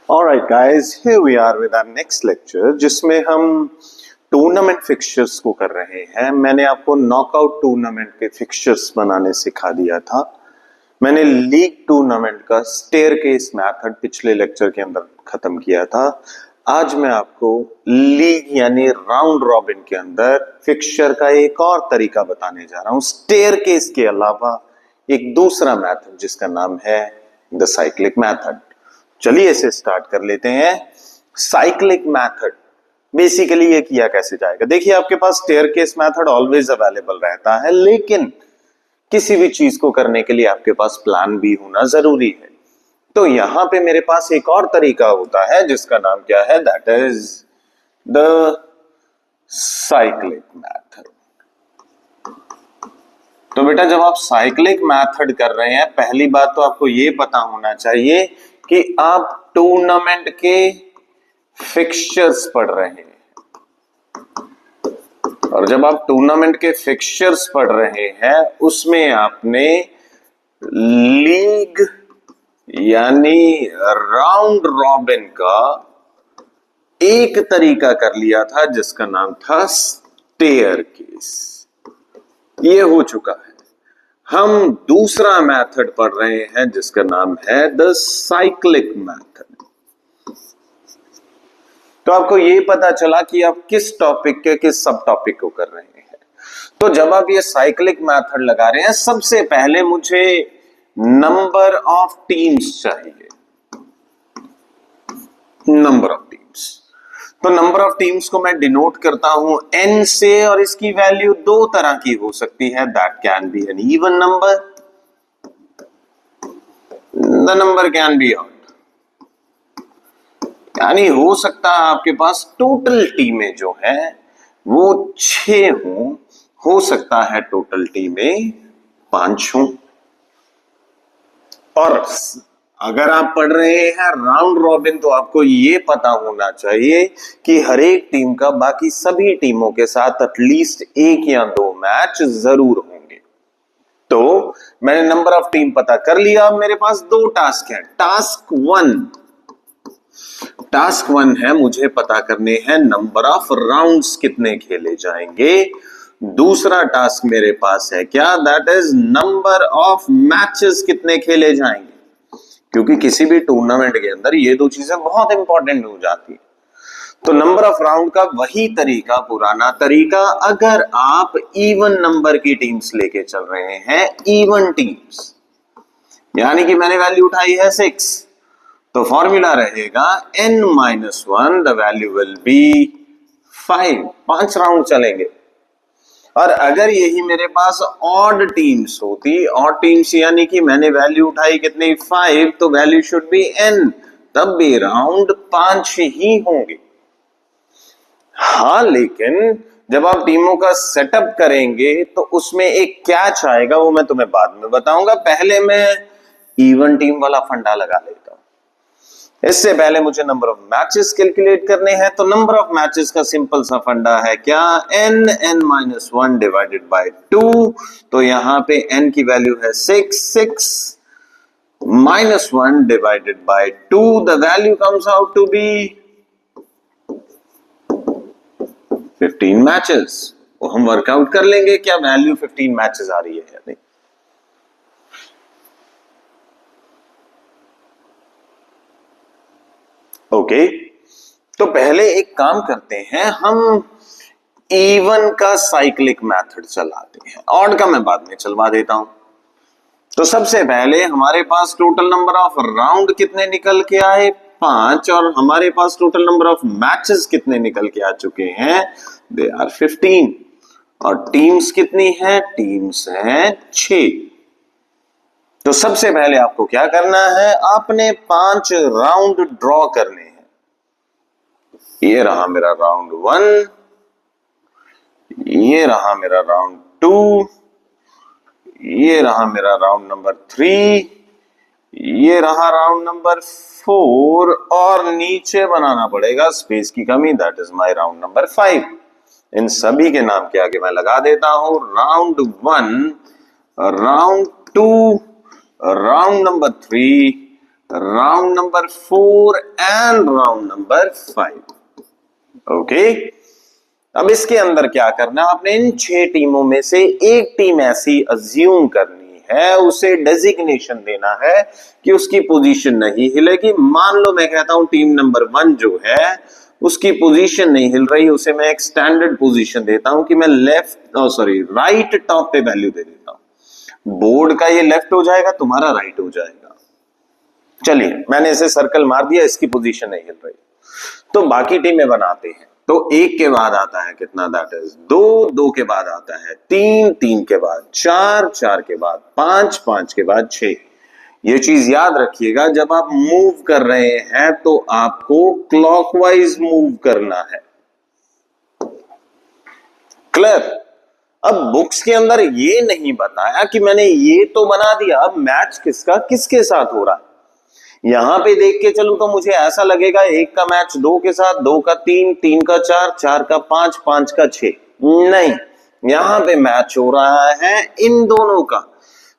Alright guys, here we are with our next lecture जिसमें हम tournament fixtures को कर रहे हैं। मैंने आपको नॉकआउट टूर्नामेंट के फिक्सचर्स बनाने सिखा दिया था। मैंने लीग टूर्नामेंट का स्टेयरकेस मेथड पिछले लेक्चर के अंदर खत्म किया था। आज मैं आपको लीग यानी राउंड रॉबिन के अंदर फिक्सचर का एक और तरीका बताने जा रहा हूं, स्टेयरकेस के अलावा एक दूसरा मेथड जिसका नाम है द साइक्लिक मेथड। चलिए इसे स्टार्ट कर लेते हैं। साइक्लिक मेथड बेसिकली ये किया कैसे जाएगा। देखिए, आपके पास स्टेयरकेस मेथड ऑलवेज अवेलेबल रहता है, लेकिन किसी भी चीज को करने के लिए आपके पास प्लान भी होना जरूरी है। तो यहां पे मेरे पास एक और तरीका होता है जिसका नाम क्या है, that is the cyclic method. तो बेटा, जब आप साइक्लिक मेथड कर रहे हैं, पहली बात तो आपको ये पता होना चाहिए कि आप टूर्नामेंट के फिक्सचर्स पढ़ रहे हैं। और जब आप टूर्नामेंट के फिक्सचर्स पढ़ रहे हैं, उसमें आपने लीग यानी राउंड रॉबिन का एक तरीका कर लिया था जिसका नाम था स्टेयरकेस। ये हो चुका है। हम दूसरा मेथड पढ़ रहे हैं जिसका नाम है द साइक्लिक मेथड। तो आपको ये पता चला कि आप किस टॉपिक के किस सब टॉपिक को कर रहे हैं। तो जब आप ये साइक्लिक मेथड लगा रहे हैं, सबसे पहले मुझे नंबर ऑफ टीम्स चाहिए। नंबर ऑफ टीम्स, तो नंबर ऑफ टीम्स को मैं डिनोट करता हूं n से, और इसकी वैल्यू दो तरह की हो सकती है। That can be an even number, the number can be odd. यानी हो सकता है आपके पास टोटल टीमें जो है वो 6 हो सकता है टोटल टीमें 5 हों। और अगर आप पढ़ रहे हैं राउंड रॉबिन, तो आपको ये पता होना चाहिए कि हर एक टीम का बाकी सभी टीमों के साथ एटलीस्ट 1 या 2 मैच जरूर होंगे। तो मैंने नंबर ऑफ टीम पता कर लिया। अब मेरे पास 2 टास्क हैं। टास्क वन है, मुझे पता करने हैं नंबर ऑफ राउंड्स कितने खेले जाएंगे। दूसरा टास्क मेरे पास है क्या, that is number of matches कितने खेले जाएंगे। क्योंकि किसी भी टूर्नामेंट के अंदर ये दो चीजें बहुत इंपॉर्टेंट हो जाती है। तो नंबर ऑफ राउंड का वही तरीका, पुराना तरीका, अगर आप इवन नंबर की टीम्स लेके चल रहे हैं, इवन टीम्स, यानी कि मैंने वैल्यू उठाई है 6, तो फॉर्मूला रहेगा n-1, the value will be 5। 5 round चलेंगे। और अगर यही मेरे पास ऑड टीम्स होती, ऑड टीम्स यानी कि मैंने वैल्यू उठाई कितनी, 5, तो वैल्यू शुड बी n, तब भी राउंड 5 ही होंगे। हाँ, लेकिन जब आप टीमों का सेटअप करेंगे तो उसमें एक कैच आएगा, वो मैं तुम्हें बाद में बताऊंगा। पहले मैं इवन टीम वाला फंडा लगा लेता हूं। इससे पहले मुझे नंबर ऑफ मैचेस कैलकुलेट करने हैं। तो नंबर ऑफ मैचेस का सिंपल सा फंडा है क्या, n-1 डिवाइडेड बाय 2। तो यहां पे n की वैल्यू है 6 -1 divided by 2, the value comes out to be 15 matches. वो हम वर्कआउट कर लेंगे क्या वैल्यू 15 मैचेस आ रही है या नहीं। ओके, तो पहले एक काम करते हैं, हम इवन का साइक्लिक मेथड चलाते हैं, ऑड का मैं बाद में चलवा देता हूं। तो सबसे पहले हमारे पास टोटल नंबर ऑफ राउंड कितने निकल के आए, 5, और हमारे पास टोटल नंबर ऑफ मैचेस कितने निकल के आ चुके हैं, दे आर 15। और टीम्स कितनी है, टीम्स हैं 6। तो सबसे पहले आपको क्या करना है, आपने 5 राउंड ड्रॉ करने हैं। ये रहा मेरा राउंड 1, ये रहा मेरा राउंड 2, ये रहा मेरा राउंड नंबर 3, ये रहा राउंड नंबर 4, और नीचे बनाना पड़ेगा, स्पेस की कमी, that is my round number 5। इन सभी के नाम के आगे मैं लगा देता हूं round 1, round 2, round number 3, round number 4 and round number 5। Okay, अब इसके अंदर क्या करना, आपने इन 6 टीमों में से एक टीम ऐसी अज्यूम करनी है, उसे डेजिग्नेशन देना है कि उसकी पोजीशन नहीं हिलेगी। मान लो मैं कहता हूं टीम नंबर 1 जो है उसकी पोजीशन नहीं हिल रही, उसे मैं एक स्टैंडर्ड पोजीशन देता हूं कि मैं राइट टॉप पे वैल्यू दे देता हूं। बोर्ड का ये लेफ्ट हो जाएगा, तुम्हारा राइट हो जाएगा। चलिए मैंने इसे सर्कल मार दिया, इसकी पोजीशन नहीं हिल रही। तो बाकी टीमें बनाते हैं। तो 1 के बाद आता है कितना, दैट इज 2, 2 के बाद आता है 3, 3 के बाद 4, 4 के बाद 5, 5 के बाद 6। ये चीज याद रखिएगा, जब आप मूव कर रहे हैं तो आपको क्लॉकवाइज मूव करना है। क्लियर? अब बुक्स के अंदर ये नहीं बताया कि मैंने ये तो बना दिया, अब मैच किसका किसके साथ हो रहा है। यहां पे देख के चलूं तो मुझे ऐसा लगेगा 1 का मैच 2 के साथ, 2 का 3, 3 का 4, 4 का 5, 5 का 6। नहीं, यहां पे मैच हो रहा है इन दोनों का।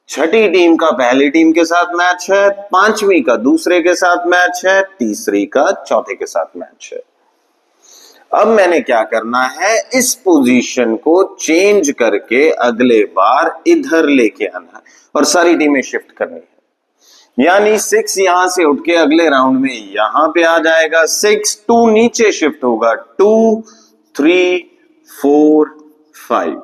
छठी टीम का पहली टीम के साथ मैच है, 5वीं का दूसरे के साथ मैच है, तीसरी का चौथे के साथ मैच है। अब मैंने क्या करना है, इस पोजीशन को चेंज करके अगले बार इधर लेके आना है और सारी टीमें शिफ्ट करनी है। यानी 6 यहां से उठ के अगले राउंड में यहां पे आ जाएगा, 6, 2 नीचे शिफ्ट होगा, 2, 3, 4, 5।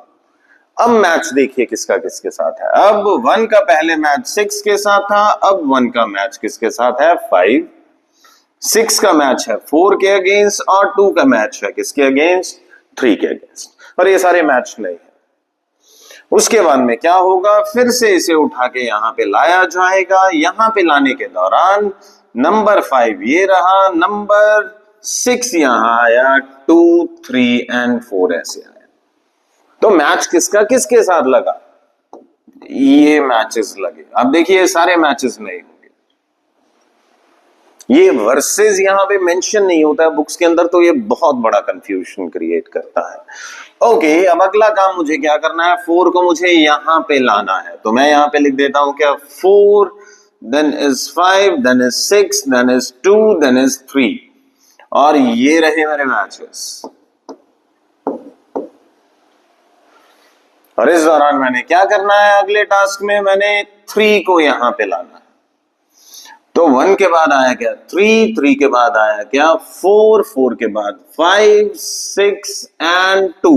अब मैच देखिए किसका किसके साथ है। अब 1 का पहले मैच 6 के साथ था, अब 1 का मैच किसके साथ है, 5। 6 का मैच है 4 के अगेंस्ट और 2 का मैच है किसके अगेंस्ट, 3 के अगेंस्ट। और ये सारे मैच नहीं है। उसके बाद में क्या होगा, फिर से इसे उठा के यहां पे लाया जाएगा। यहां पे लाने के दौरान नंबर 5 ये रहा, नंबर 6 यहां आया, 2, 3 एंड 4 ऐसे आया। तो मैच किसका किसके साथ लगा, ये मैचेस लगे। अब देखिए सारे मैचेस नहीं होंगे, ये वर्सेस यहां पे मेंशन नहीं होता है बुक्स के अंदर, तो ये बहुत बड़ा कंफ्यूजन क्रिएट करता है। ओके, अब अगला काम मुझे क्या करना है, 4 को मुझे यहां पे लाना है। तो मैं यहां पे लिख देता हूं क्या, 4 then is 5 then is 6 then is 2 then is 3। और ये रहे मेरे मैचेस। और इस दौरान मैंने क्या करना है, अगले टास्क में मैंने 3 को यहां पे लाना है। तो 1 के बाद आया क्या, 3, 3 के बाद आया क्या, 4, 4 के बाद 5, 6 एंड 2।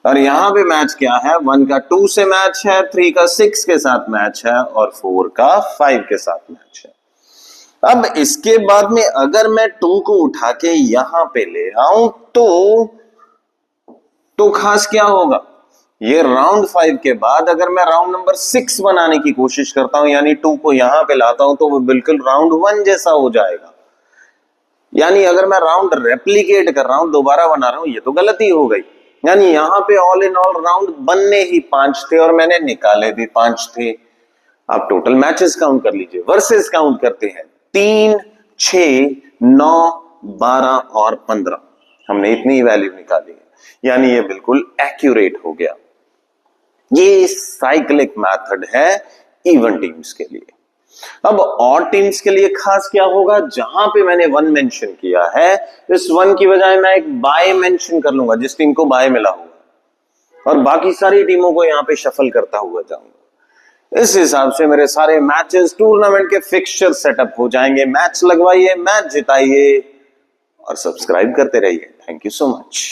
और यहां पे मैच क्या है, 1 का 2 से मैच है, 3 का 6 के साथ मैच है और 4 का 5 के साथ मैच है। अब इसके बाद में अगर मैं 2 को उठा के यहां पे ले आऊं तो खास क्या होगा, ये राउंड 5 के बाद अगर मैं राउंड नंबर 6 बनाने की कोशिश करता हूं, यानी 2 को यहां पे लाता हूं, तो वो बिल्कुल राउंड 1 जैसा हो जाएगा। यानी अगर मैं राउंड रेप्लिकेट कर रहा हूं, दोबारा बना रहा हूं, ये तो गलती हो गई। यानी यहां पे ऑल इन ऑल राउंड बनने ही 5 थे और मैंने निकाले भी 5 थे। आप टोटल मैचेस काउंट कर लीजिए, वर्सेस काउंट करते हैं, 3, 6, 9, 12 और 15। हमने इतनी वैल्यू निकाली है, यानी ये बिल्कुल एक्यूरेट हो गया। ये साइक्लिक मेथड है इवन टीम्स के लिए। अब ऑड टीम्स के लिए खास क्या होगा, जहां पे मैंने 1 मेंशन किया है, इस 1 की बजाय मैं एक बाय मेंशन कर लूंगा, जिस टीम को बाय मिला हुआ, और बाकी सारी टीमों को यहां पे शफल करता हुआ जाऊंगा। इस हिसाब से मेरे सारे मैचेस, टूर्नामेंट के फिक्सचर सेटअप हो जाएंगे। मैच लगवाइए, मैच जिताइए और सब्सक्राइब करते रहिए। Thank you so much.